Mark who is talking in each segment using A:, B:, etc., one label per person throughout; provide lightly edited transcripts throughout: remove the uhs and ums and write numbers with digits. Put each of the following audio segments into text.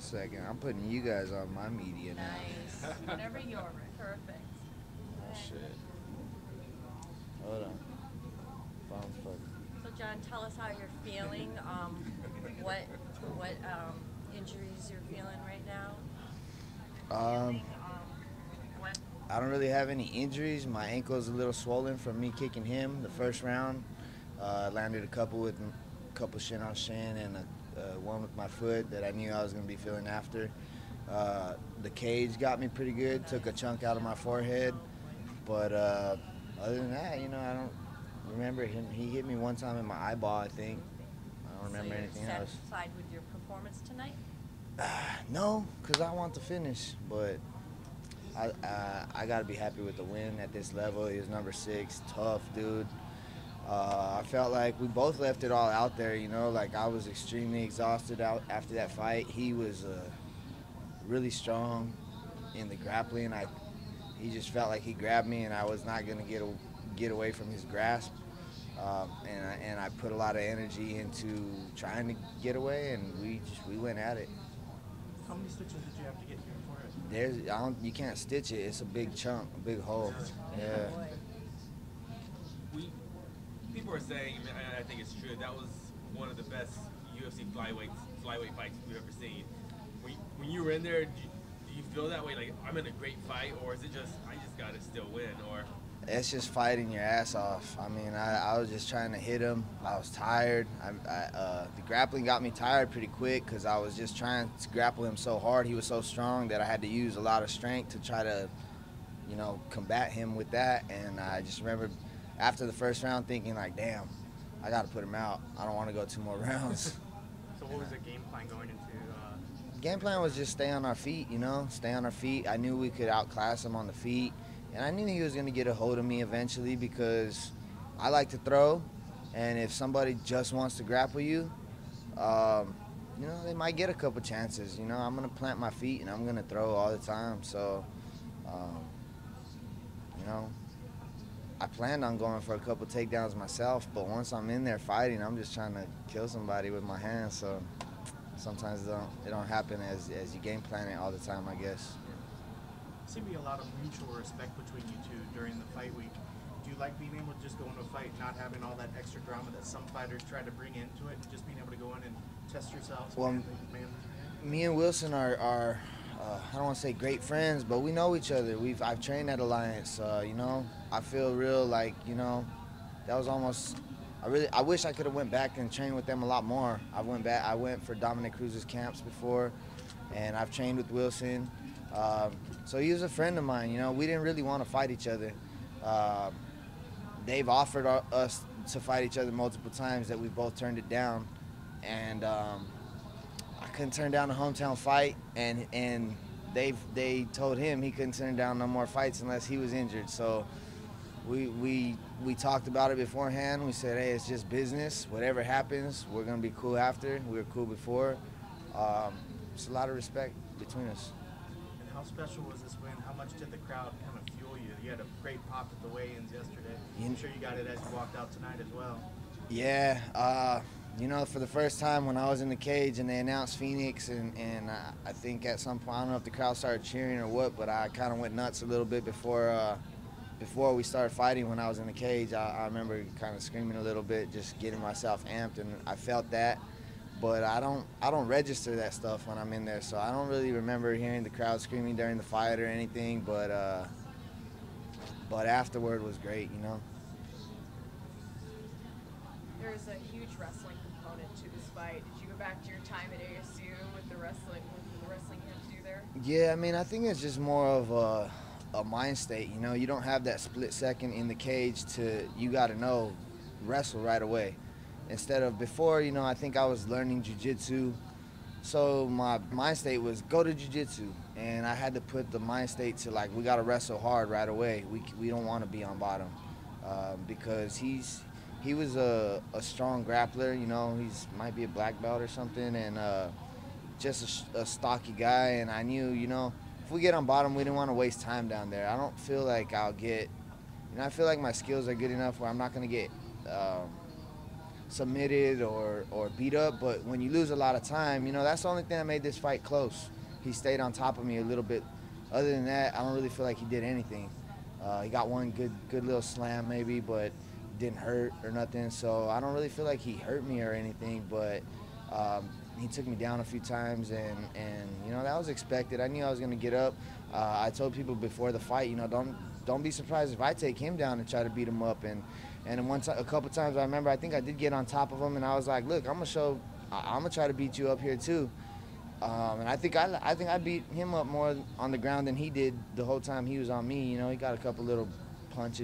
A: second. I'm putting you guys on my media now.
B: Nice. Whenever you're ready. Perfect.
A: Oh, shit. Hold on. Phone's fucking.
B: So John, tell us how you're feeling. What injuries you're feeling right now? What?
A: I don't really have any injuries. My ankle's a little swollen from me kicking him the first round. Landed a couple shin on shin and one with my foot that I knew I was going to be feeling after. The cage got me pretty good, took a chunk out of my forehead. But other than that, I don't remember him. He hit me one time in my eyeball, I think. I don't remember anything else.
B: Satisfied with your performance tonight?
A: No, because I want to finish, but I got to be happy with the win at this level. He was number 6, tough dude. I felt like we both left it all out there, like I was extremely exhausted out after that fight. He was really strong in the grappling. He just felt like he grabbed me and I was not going to get away from his grasp. And I put a lot of energy into trying to get away, and we went at it.
C: How many stitches did you have to get here for it?
A: You can't stitch it. It's a big chunk, a big hole. Yeah.
D: People are saying, and I think it's true, that was one of the best UFC flyweight fights we've ever seen. When you were in there, do you feel that way? Like, I'm in a great fight, or is it just I just gotta still win? Or
A: it's just fighting your ass off. I mean, I was just trying to hit him. I was tired. The grappling got me tired pretty quick because I was just trying to grapple him so hard. He was so strong that I had to use a lot of strength to try to, combat him with that. And I just remember after the first round thinking like, damn, I got to put him out. I don't want to go 2 more rounds.
C: So what was the game plan going into?
A: Game plan was just stay on our feet, stay on our feet. I knew we could outclass him on the feet. And I knew he was going to get a hold of me eventually because I like to throw. And if somebody just wants to grapple you, they might get a couple chances. I'm going to plant my feet and I'm going to throw all the time. So, I planned on going for a couple takedowns myself. But once I'm in there fighting, I'm just trying to kill somebody with my hands. So sometimes it don't happen as you game plan it all the time, I guess.
C: Seemed to be a lot of mutual respect between you two during the fight week. Do you like being able to just go into a fight, not having all that extra drama that some fighters try to bring into it, and just being able to go in and test yourselves?
A: Well, me and Wilson are I don't want to say great friends, but we know each other. I've trained at Alliance. I feel real like that was almost. I wish I could have went back and trained with them a lot more. I went for Dominic Cruz's camps before, and I've trained with Wilson. So he was a friend of mine. We didn't really want to fight each other. They've offered us to fight each other multiple times that we both turned it down, and I couldn't turn down a hometown fight, and they told him he couldn't turn down no more fights unless he was injured. So we talked about it beforehand. We said, hey, it's just business. Whatever happens, we're gonna be cool after. We were cool before. It's a lot of respect between us.
C: How special was this win? How much did the crowd kind of fuel you? You had a great pop at the weigh-ins yesterday. I'm sure you got it as you walked out tonight as well.
A: Yeah, for the first time when I was in the cage and they announced Phoenix, and I think at some point, I don't know if the crowd started cheering or what, but I kind of went nuts a little bit before we started fighting. When I was in the cage, I remember kind of screaming a little bit, just getting myself amped, and I felt that. But I don't register that stuff when I'm in there, so I don't really remember hearing the crowd screaming during the fight or anything. But afterward was great,
E: There's a huge wrestling component to this fight. Did you go back to your time at ASU with the wrestling you had to do there?
A: Yeah, I mean, I think it's just more of a mind state. You don't have that split second in the cage you got to wrestle right away. Instead of before, I think I was learning jiu-jitsu, so my mind state was go to jiu-jitsu, and I had to put the mind state to like we got to wrestle hard right away. We don't want to be on bottom because he was a strong grappler. He's might be a black belt or something, and just a stocky guy. And I knew, if we get on bottom, we didn't want to waste time down there. I don't feel like I'll get, I feel like my skills are good enough where I'm not going to get submitted or beat up, but when you lose a lot of time, you know, that's the only thing that made this fight close. He stayed on top of me a little bit. Other than that, I don't really feel like he did anything. He got one good little slam maybe, but didn't hurt or nothing. So I don't really feel like he hurt me or anything, but he took me down a few times, and you know, that was expected. I knew I was going to get up. I told people before the fight, you know, don't be surprised if I take him down and try to beat him up. And a couple times I remember, I think I did get on top of him, and I was like, look, I'm gonna try to beat you up here too. And I think I beat him up more on the ground than he did the whole time he was on me. You know, he got a couple little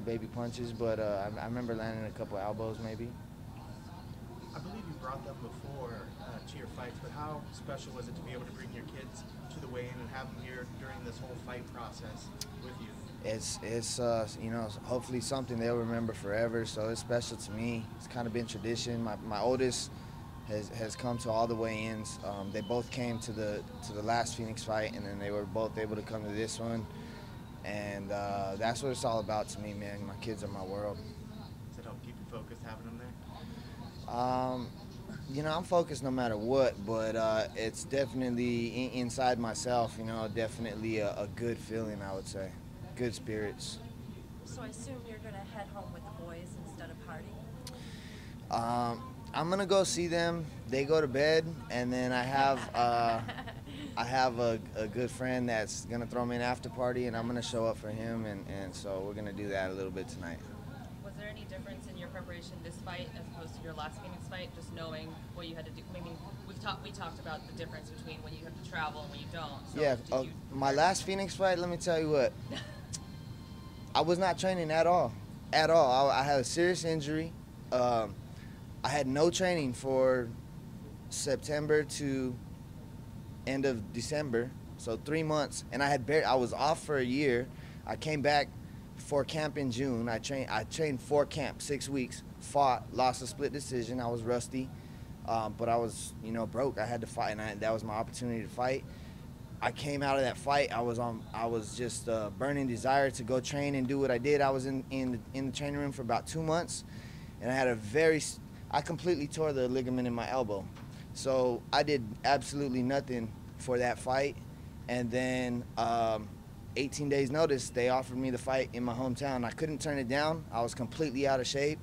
A: baby punches, but I remember landing a couple elbows maybe.
C: I believe you brought them before to your fights, but how special was it to be able to bring your kids to the weigh-in and have them here during this whole fight process with you?
A: It's you know, hopefully something they'll remember forever. So it's special to me. It's kind of been tradition. My oldest has come to all the weigh-ins. They both came to the last Phoenix fight, and then they were both able to come to this one. And that's what it's all about to me, man. My kids are my world.
C: Does it help keep you focused having them there?
A: You know, I'm focused no matter what, but it's definitely inside myself, you know, definitely a good feeling, I would say. Good spirits.
B: So I assume you're going to head home with the boys instead of partying?
A: I'm going to go see them. They go to bed, and then I have a good friend that's going to throw me an after party, and I'm going to show up for him, and so we're going to do that a little bit tonight.
F: Was there any difference in your preparation this fight as opposed to your last Phoenix fight, just knowing what you had to do? I mean, we talked about the difference between when you have to travel and when you don't. So
A: Yeah, my last Phoenix fight, let me tell you what. I was not training at all. At all. I had a serious injury. I had no training for September to end of December, so 3 months, and I was off for a year. I came back for camp in June. I trained for camp 6 weeks, fought, lost a split decision. I was rusty, but I was, you know, broke. I had to fight, and that was my opportunity to fight. I came out of that fight. I was just burning desire to go train and do what I did. I was in the training room for about 2 months, and I completely tore the ligament in my elbow. So I did absolutely nothing for that fight, and then 18 days notice, they offered me the fight in my hometown. I couldn't turn it down. I was completely out of shape.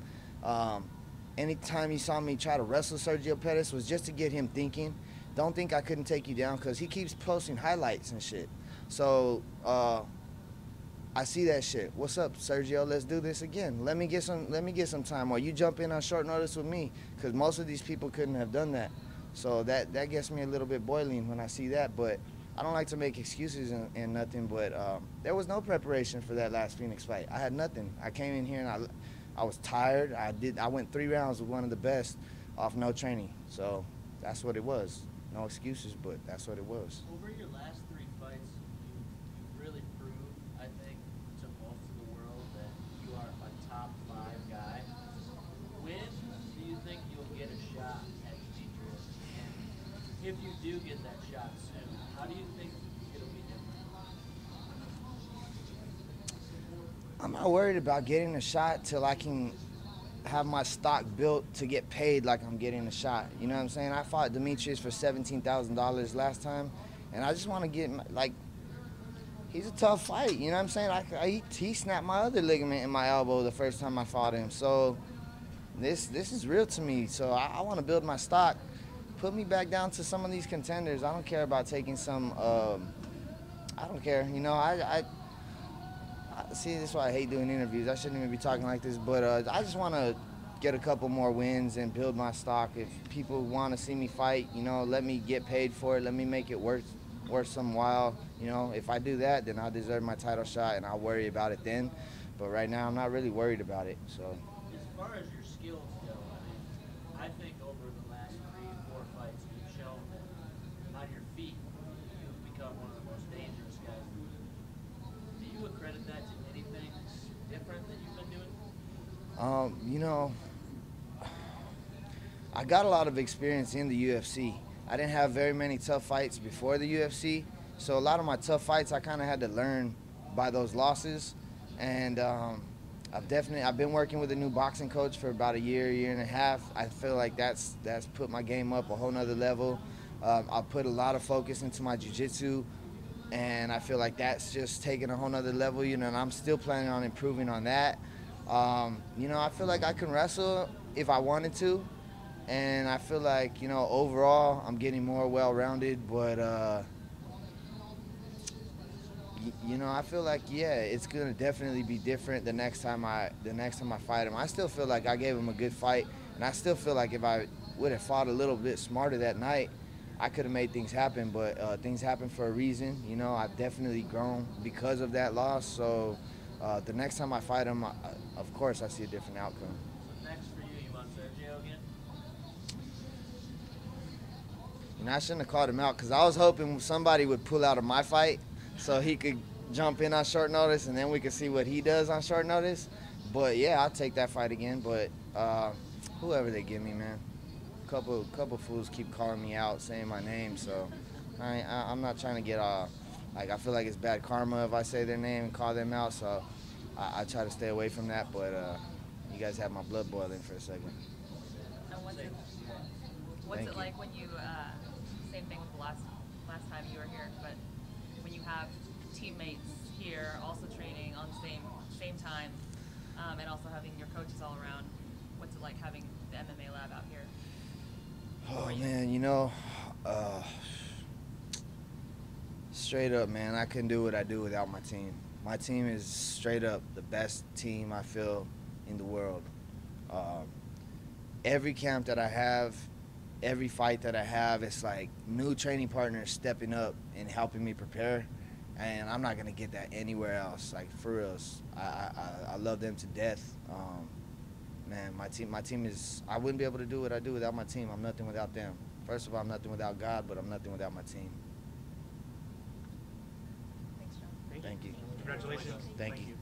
A: Anytime you saw me try to wrestle Sergio Pettis was just to get him thinking, don't think I couldn't take you down, because he keeps posting highlights and shit. So I see that shit. What's up, Sergio? Let's do this again. Let me get some time, or you jump in on short notice with me, because most of these people couldn't have done that. So that gets me a little bit boiling when I see that. But I don't like to make excuses and nothing. But there was no preparation for that last Phoenix fight. I had nothing. I came in here and I was tired. I went 3 rounds with one of the best off no training. So that's what it was. No excuses, but that's what it was.
G: Over your last 3 fights, you really proved, I think, to most of the world that you are a top 5 guy. When do you think you'll get a shot at Demetrius? And if you do get that shot soon, how do you think it'll be different?
A: I'm not worried about getting a shot till I can have my stock built to get paid like I'm getting a shot. You know what I'm saying? I fought Demetrius for $17,000 last time, and I just want to get, like, he's a tough fight. You know what I'm saying? He snapped my other ligament in my elbow the first time I fought him. So this is real to me. So I want to build my stock. Put me back down to some of these contenders. I don't care about taking some, I don't care. You know, I see, this is why I hate doing interviews. I shouldn't even be talking like this, but I just want to get a couple more wins and build my stock. If people want to see me fight, you know, let me get paid for it. Let me make it worth some while. You know, if I do that, then I deserve my title shot, and I'll worry about it then. But right now, I'm not really worried about it. So.
G: As far as your skills go, I think over the last 3 or 4 fights, you've shown that on your feet, you've become one of the most dangerous guys in the league. Do you accredit that to anything different that you've been doing?
A: You know, I got a lot of experience in the UFC. I didn't have very many tough fights before the UFC, so a lot of my tough fights I kind of had to learn by those losses. And I've been working with a new boxing coach for about a year and a half. I feel like that's put my game up a whole nother level. I put a lot of focus into my jiu-jitsu, and I feel like that's just taken a whole nother level, and I'm still planning on improving on that. I feel like I can wrestle if I wanted to, and I feel like, overall I'm getting more well-rounded, but I feel like, it's gonna definitely be different the next time I fight him. I still feel like I gave him a good fight, and I still feel like if I would have fought a little bit smarter that night, I could have made things happen. But things happen for a reason. I've definitely grown because of that loss. So the next time I fight him, of course, I see a different outcome.
G: So next for you want Sergio again?
A: I shouldn't have called him out because I was hoping somebody would pull out of my fight so he could jump in on short notice, and then we could see what he does on short notice. But yeah, I'll take that fight again. But whoever they give me, man, couple fools keep calling me out, saying my name. So I'm not trying to get I feel like it's bad karma if I say their name and call them out. So I try to stay away from that. But you guys have my blood boiling for a second.
F: And what's it like when you same thing with the last time you were here, but when you have teammates here also training on the same time, and also having your coaches all around, what's it like having the MMA lab out here?
A: Oh man, straight up, man, I couldn't do what I do without my team. My team is straight up the best team I feel in the world. Every camp that I have, every fight that I have, it's like new training partners stepping up and helping me prepare, and I'm not gonna get that anywhere else. Like, for real, I love them to death. Man, my team is. I wouldn't be able to do what I do without my team. I'm nothing without them. First of all, I'm nothing without God, but I'm nothing without my team.
F: Thanks, John.
A: Thank you.
C: Congratulations.
A: Thank you.